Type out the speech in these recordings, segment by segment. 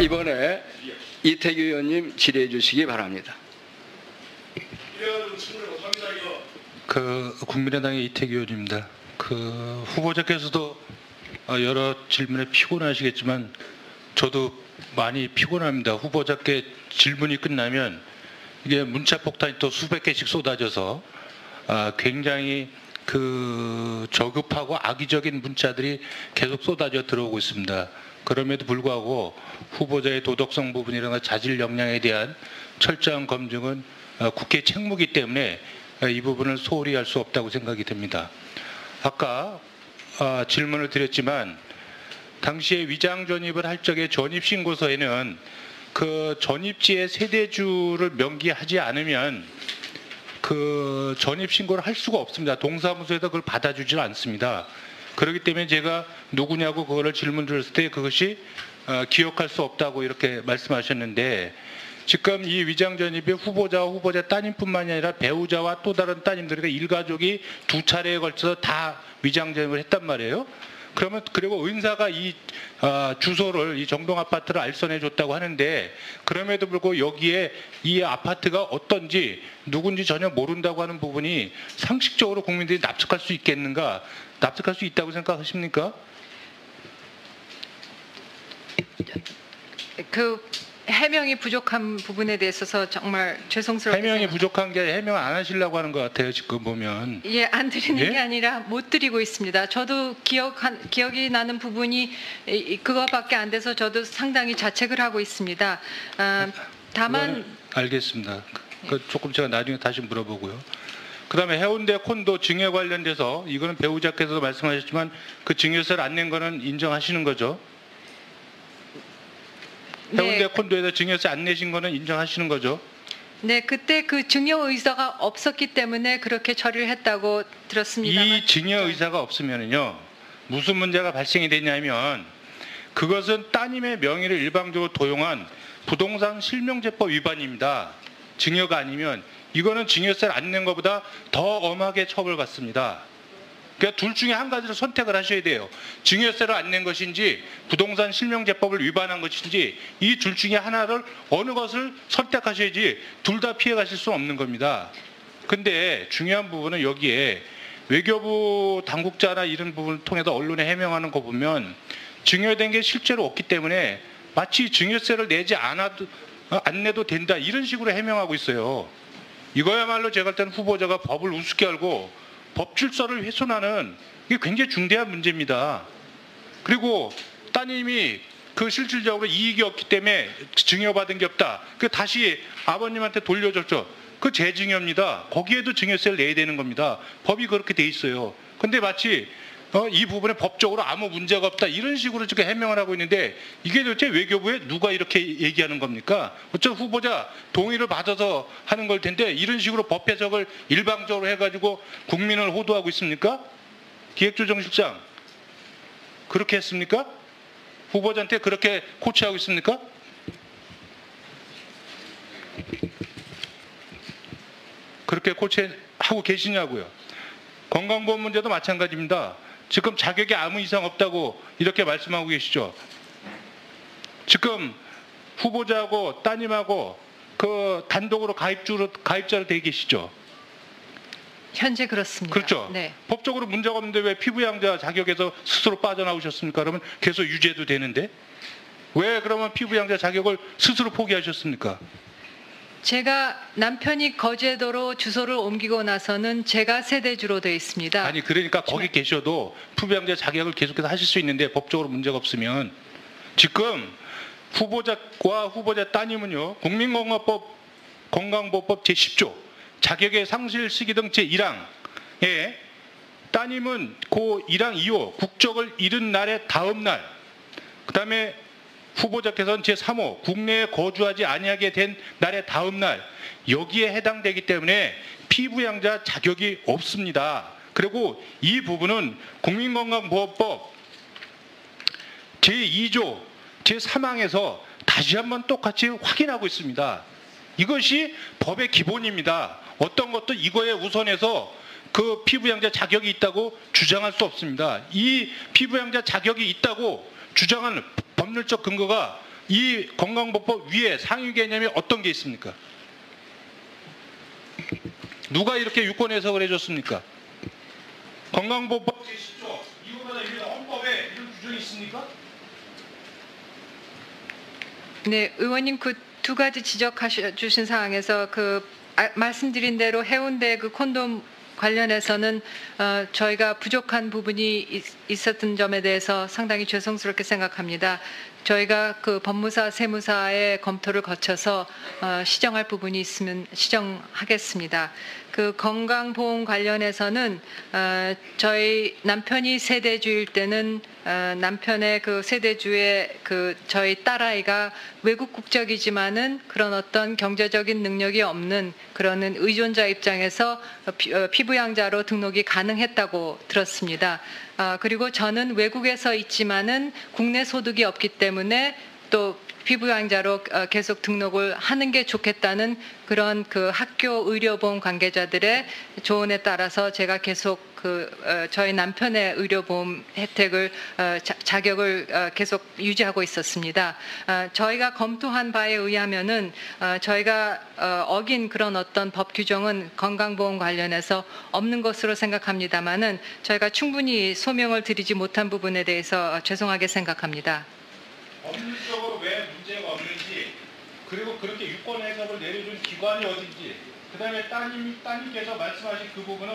이번에 이태규 의원님 질의해 주시기 바랍니다. 국민의당의 이태규 의원입니다. 후보자께서도 여러 질문에 피곤하시겠지만 저도 많이 피곤합니다. 후보자께 질문이 끝나면 이게 문자 폭탄이 또 수백 개씩 쏟아져서 굉장히 저급하고 악의적인 문자들이 계속 쏟아져 들어오고 있습니다. 그럼에도 불구하고 후보자의 도덕성 부분이나 자질 역량에 대한 철저한 검증은 국회 책무이기 때문에 이 부분을 소홀히 할 수 없다고 생각이 됩니다. 아까 질문을 드렸지만 당시에 위장 전입을 할 적에 전입신고서에는 그 전입지의 세대주를 명기하지 않으면 그 전입신고를 할 수가 없습니다. 동사무소에서 그걸 받아주질 않습니다. 그렇기 때문에 제가 누구냐고 그거를 질문 드렸을 때 그것이 기억할 수 없다고 이렇게 말씀하셨는데 지금 이 위장 전입이 후보자와 후보자 따님뿐만이 아니라 배우자와 또 다른 따님들, 그러니까 일가족이 두 차례에 걸쳐서 다 위장 전입을 했단 말이에요. 그리고 의사가 이 주소를 이 정동 아파트를 알선해 줬다고 하는데 그럼에도 불구하고 여기에 이 아파트가 어떤지 누군지 전혀 모른다고 하는 부분이 상식적으로 국민들이 납득할 수 있겠는가? 납득할 수 있다고 생각하십니까? 해명이 부족한 부분에 대해서 정말 죄송스럽게 해명이 부족한 게 해명 안 하시려고 하는 것 같아요. 지금 보면. 예, 안 드리는 게 아니라 못 드리고 있습니다. 저도 기억이 나는 부분이 그거밖에 안 돼서 저도 상당히 자책을 하고 있습니다. 다만 알겠습니다. 조금 제가 나중에 다시 물어보고요. 그다음에 해운대 콘도 증여 관련돼서 이거는 배우자께서도 말씀하셨지만 그 증여세를 안 낸 거는 인정하시는 거죠? 해운대 네. 콘도에서 증여세 안 내신 거는 인정하시는 거죠? 네, 그때 그 증여 의사가 없었기 때문에 그렇게 처리를 했다고 들었습니다만 이 증여 의사가 없으면요 무슨 문제가 발생이 되냐면 그것은 따님의 명의를 일방적으로 도용한 부동산 실명제법 위반입니다. 증여가 아니면 이거는 증여세를 안 낸 것보다 더 엄하게 처벌받습니다. 그러니까 둘 중에 한 가지를 선택을 하셔야 돼요. 증여세를 안 낸 것인지 부동산 실명제법을 위반한 것인지 이 둘 중에 하나를 어느 것을 선택하셔야지 둘 다 피해 가실 수 없는 겁니다. 근데 중요한 부분은 여기에 외교부 당국자나 이런 부분을 통해서 언론에 해명하는 거 보면 증여된 게 실제로 없기 때문에 마치 증여세를 내지 않아도 안 내도 된다 이런 식으로 해명하고 있어요. 이거야말로 제가 볼 때는 후보자가 법을 우습게 알고 법 질서를 훼손하는 이게 굉장히 중대한 문제입니다. 그리고 따님이 실질적으로 이익이 없기 때문에 증여받은 게 없다. 다시 아버님한테 돌려줬죠. 제 증여입니다. 거기에도 증여세를 내야 되는 겁니다. 법이 그렇게 돼 있어요. 근데 마치 이 부분에 법적으로 아무 문제가 없다 이런 식으로 지금 해명을 하고 있는데 이게 도대체 외교부에 누가 이렇게 얘기하는 겁니까? 어쩌면 후보자 동의를 받아서 하는 걸 텐데 이런 식으로 법 해석을 일방적으로 해가지고 국민을 호도하고 있습니까? 기획조정실장 그렇게 했습니까? 후보자한테 그렇게 코치하고 있습니까? 그렇게 코치하고 계시냐고요. 건강보험 문제도 마찬가지입니다. 지금 자격에 아무 이상 없다고 이렇게 말씀하고 계시죠. 지금 후보자하고 따님하고 단독으로 가입자로 돼 계시죠. 현재 그렇습니다. 그렇죠. 네. 법적으로 문제가 없는데 왜 피부양자 자격에서 스스로 빠져나오셨습니까? 그러면 계속 유죄도 되는데 왜 그러면 피부양자 자격을 스스로 포기하셨습니까? 제가 남편이 거제도로 주소를 옮기고 나서는 제가 세대주로 되어 있습니다. 아니 그러니까 거기 계셔도 피부양자 자격을 계속해서 하실 수 있는데 법적으로 문제가 없으면 지금 후보자와 후보자 따님은요 건강보호법 제10조 자격의 상실 시기 등 제1항에 따님은 그 1항 2호 국적을 잃은 날의 다음 날 그다음에 후보자께서는 제3호 국내에 거주하지 아니하게 된 날의 다음 날 여기에 해당되기 때문에 피부양자 자격이 없습니다. 그리고 이 부분은 국민건강보호법 제2조 제3항에서 다시 한번 똑같이 확인하고 있습니다. 이것이 법의 기본입니다. 어떤 것도 이거에 우선해서 피부양자 자격이 있다고 주장할 수 없습니다. 이 피부양자 자격이 있다고 주장하는 법률적 근거가 이 건강보호법 위에 상위 개념이 어떤 게 있습니까? 누가 이렇게 유권 해석을 해줬습니까? 건강보호법 제10조 이거보다 유일한 헌법에 이런 규정이 있습니까? 네, 의원님 그 두 가지 지적하셔 주신 사항에서 말씀드린 대로 해운대 그 콘돔 관련해서는 저희가 부족한 부분이 있었던 점에 대해서 상당히 죄송스럽게 생각합니다. 저희가 그 법무사, 세무사의 검토를 거쳐서 시정할 부분이 있으면 시정하겠습니다. 그 건강보험 관련해서는 저희 남편이 세대주일 때는 남편의 그 세대주의 그 저희 딸아이가 외국 국적이지만은 그런 어떤 경제적인 능력이 없는 그런 의존자 입장에서 피부양자로 등록이 가능했다고 들었습니다. 그리고 저는 외국에서 있지만은 국내 소득이 없기 때문에 또 피부양자로 계속 등록을 하는 게 좋겠다는 그런 그 학교 의료보험 관계자들의 조언에 따라서 제가 계속 저희 남편의 의료보험 혜택을 자격을 계속 유지하고 있었습니다. 저희가 검토한 바에 의하면은 저희가 어긴 그런 어떤 법 규정은 건강보험 관련해서 없는 것으로 생각합니다만은 저희가 충분히 소명을 드리지 못한 부분에 대해서 죄송하게 생각합니다. 법률적으로 왜 문제가 없는지, 그리고 그렇게 유권 해석을 내려준 기관이 어딘지, 그 다음에 따님께서 말씀하신 그 부분은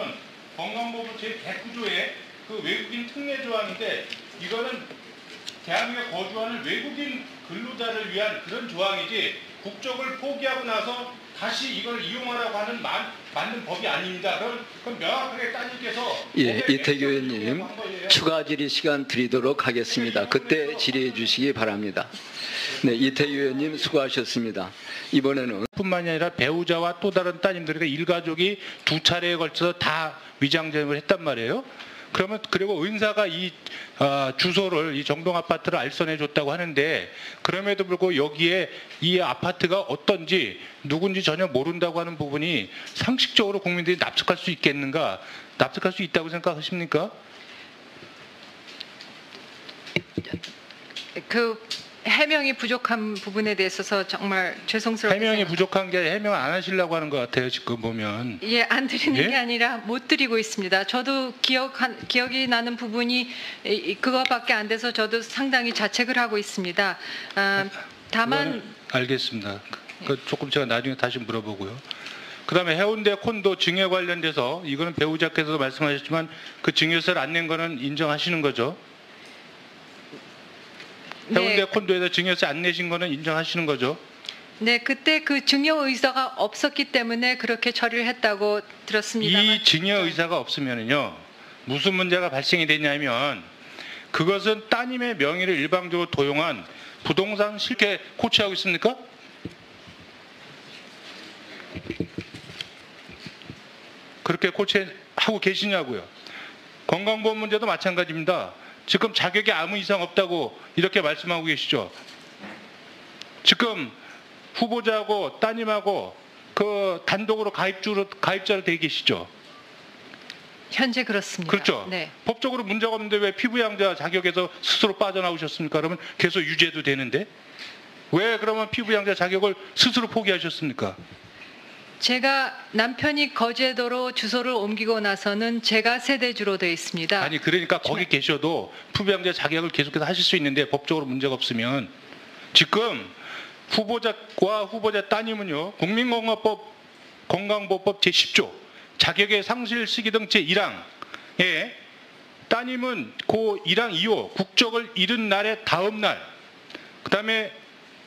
건강보호법 제109조의 그 외국인 특례 조항인데, 이거는 대한민국에 거주하는 외국인 근로자를 위한 그런 조항이지 국적을 포기하고 나서 다시 이걸 이용하라고 하는 맞는 법이 아닙니다. 그럼 명확하게 따님께서 이태규 의원님 추가 질의 시간 드리도록 하겠습니다. 그때 질의해 주시기 바랍니다. 네, 이태규 의원님 수고하셨습니다. 이번에는 뿐만이 아니라 배우자와 또 다른 따님들과 일가족이 두 차례에 걸쳐서 다 위장전입을 했단 말이에요. 그리고 의사가 이 주소를, 이 정동 아파트를 알선해 줬다고 하는데, 그럼에도 불구하고 여기에 이 아파트가 어떤지 누군지 전혀 모른다고 하는 부분이 상식적으로 국민들이 납득할 수 있겠는가? 납득할 수 있다고 생각하십니까? 그 해명이 부족한 부분에 대해서 정말 죄송스럽게 해명이 생각합니다. 부족한 게 해명 안 하시려고 하는 것 같아요, 지금 보면. 예, 안 드리는 예? 게 아니라 못 드리고 있습니다. 저도 기억이 나는 부분이 그거밖에 안 돼서 저도 상당히 자책을 하고 있습니다. 다만 알겠습니다. 조금 제가 나중에 다시 물어보고요. 그다음에 해운대 콘도 증여 관련돼서 이거는 배우자께서도 말씀하셨지만 그 증여세를 안 낸 거는 인정하시는 거죠? 해운대 네, 콘도에서 증여세 안 내신 거는 인정하시는 거죠? 네, 그때 그 증여 의사가 없었기 때문에 그렇게 처리를 했다고 들었습니다만 이 증여 의사가 없으면요 무슨 문제가 발생이 되냐면, 그것은 따님의 명의를 일방적으로 도용한 부동산 실패 코치하고 있습니까? 그렇게 코치하고 계시냐고요. 건강보험 문제도 마찬가지입니다. 지금 자격에 아무 이상 없다고 이렇게 말씀하고 계시죠. 지금 후보자하고 따님하고 그 단독으로 가입자로 돼 계시죠. 현재 그렇습니다. 그렇죠. 네. 법적으로 문제가 없는데 왜 피부양자 자격에서 스스로 빠져나오셨습니까? 그러면 계속 유죄도 되는데 왜 그러면 피부양자 자격을 스스로 포기하셨습니까? 제가 남편이 거제도로 주소를 옮기고 나서는 제가 세대주로 되어 있습니다. 아니 그러니까 거기 계셔도 피부양자 자격을 계속해서 하실 수 있는데 법적으로 문제가 없으면, 지금 후보자와 후보자 따님은요 건강보호법 제10조 자격의 상실 시기 등 제1항에 따님은 그 1항 2호 국적을 잃은 날의 다음 날, 그 다음에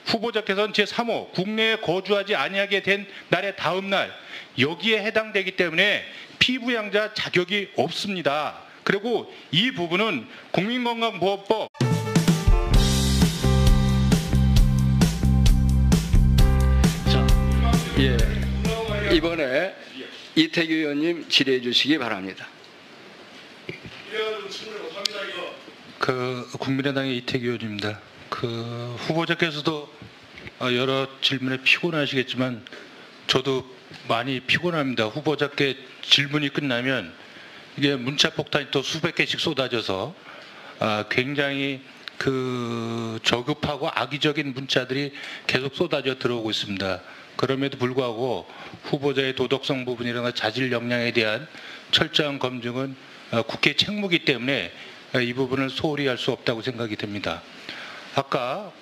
후보자께서는 제3호 국내에 거주하지 아니하게 된 날의 다음 날, 여기에 해당되기 때문에 피부양자 자격이 없습니다. 그리고 이 부분은 국민건강보호법 이번에 이태규 의원님 질의해 주시기 바랍니다. 국민의당의 이태규 의원입니다. 후보자께서도 여러 질문에 피곤하시겠지만 저도 많이 피곤합니다. 후보자께 질문이 끝나면 이게 문자 폭탄이 또 수백 개씩 쏟아져서 굉장히 그 저급하고 악의적인 문자들이 계속 쏟아져 들어오고 있습니다. 그럼에도 불구하고 후보자의 도덕성 부분이라든가 자질 역량에 대한 철저한 검증은 국회 책무이기 때문에 이 부분을 소홀히 할 수 없다고 생각이 됩니다. 아까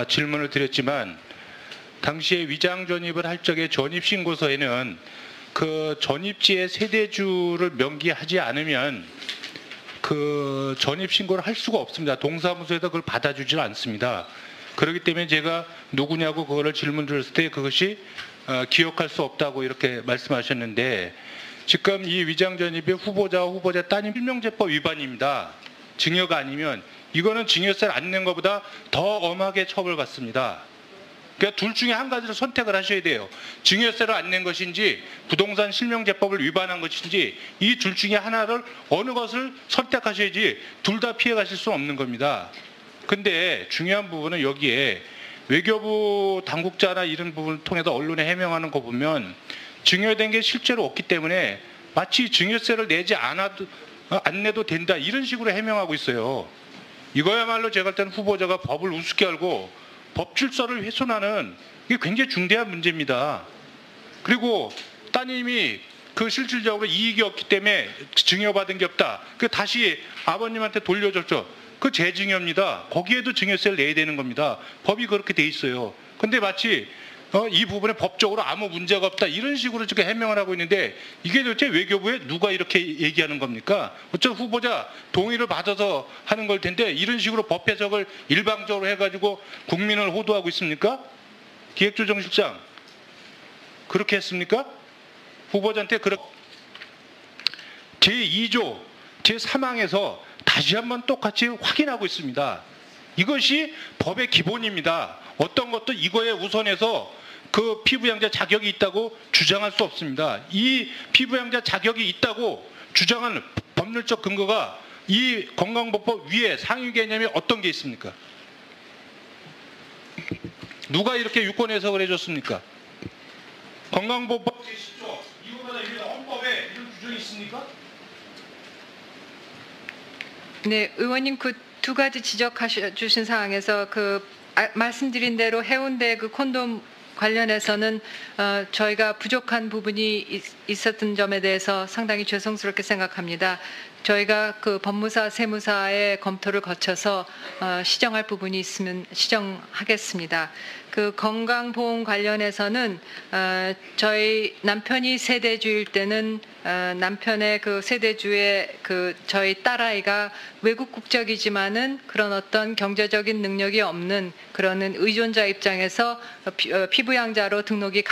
질문을 드렸지만 당시에 위장 전입을 할 적에 전입신고서에는 그 전입지의 세대주를 명기하지 않으면 그 전입신고를 할 수가 없습니다. 동사무소에서 그걸 받아주질 않습니다. 그렇기 때문에 제가 누구냐고 그거를 질문 드렸을 때 그것이 기억할 수 없다고 이렇게 말씀하셨는데 지금 이 위장 전입이 후보자와 후보자 따님 실명제법 위반입니다. 증여가 아니면 이거는 증여세를 안 낸 것보다 더 엄하게 처벌받습니다. 그러니까 둘 중에 한 가지를 선택을 하셔야 돼요. 증여세를 안 낸 것인지 부동산 실명제법을 위반한 것인지 이 둘 중에 하나를 어느 것을 선택하셔야지 둘 다 피해 가실 수는 없는 겁니다. 근데 중요한 부분은 여기에 외교부 당국자나 이런 부분을 통해서 언론에 해명하는 거 보면 증여된 게 실제로 없기 때문에 마치 증여세를 내지 않아도 안 내도 된다 이런 식으로 해명하고 있어요. 이거야말로 제가 볼 때는 후보자가 법을 우습게 알고 법 질서를 훼손하는 이게 굉장히 중대한 문제입니다. 그리고 따님이 그 실질적으로 이익이 없기 때문에 증여받은 게 없다. 그 다시 아버님한테 돌려줬죠. 그 재증여입니다. 거기에도 증여세를 내야 되는 겁니다. 법이 그렇게 돼 있어요. 근데 마치 이 부분에 법적으로 아무 문제가 없다 이런 식으로 지금 해명을 하고 있는데 이게 도대체 외교부에 누가 이렇게 얘기하는 겁니까? 어차피 후보자 동의를 받아서 하는 걸 텐데 이런 식으로 법 해석을 일방적으로 해가지고 국민을 호도하고 있습니까? 기획조정실장 그렇게 했습니까? 후보자한테 제2조 제3항에서 다시 한번 똑같이 확인하고 있습니다. 이것이 법의 기본입니다. 어떤 것도 이거에 우선해서 그 피부양자 자격이 있다고 주장할 수 없습니다. 이 피부양자 자격이 있다고 주장하는 법률적 근거가 이 건강보호법 위에 상위 개념이 어떤 게 있습니까? 누가 이렇게 유권 해석을 해줬습니까? 건강보호법 제10조 이거보다 위에 헌법에 이런 규정이 있습니까? 네, 의원님 그 두 가지 지적하신 사항에서 말씀드린 대로 해운대 그 콘돔 관련해서는 저희가 부족한 부분이 있었던 점에 대해서 상당히 죄송스럽게 생각합니다. 저희가 그 법무사, 세무사의 검토를 거쳐서 시정할 부분이 있으면 시정하겠습니다. 그 건강보험 관련해서는 저희 남편이 세대주일 때는 남편의 그 세대주의 그 저희 딸아이가 외국 국적이지만은 그런 어떤 경제적인 능력이 없는 그런 의존자 입장에서 피부양자로 등록이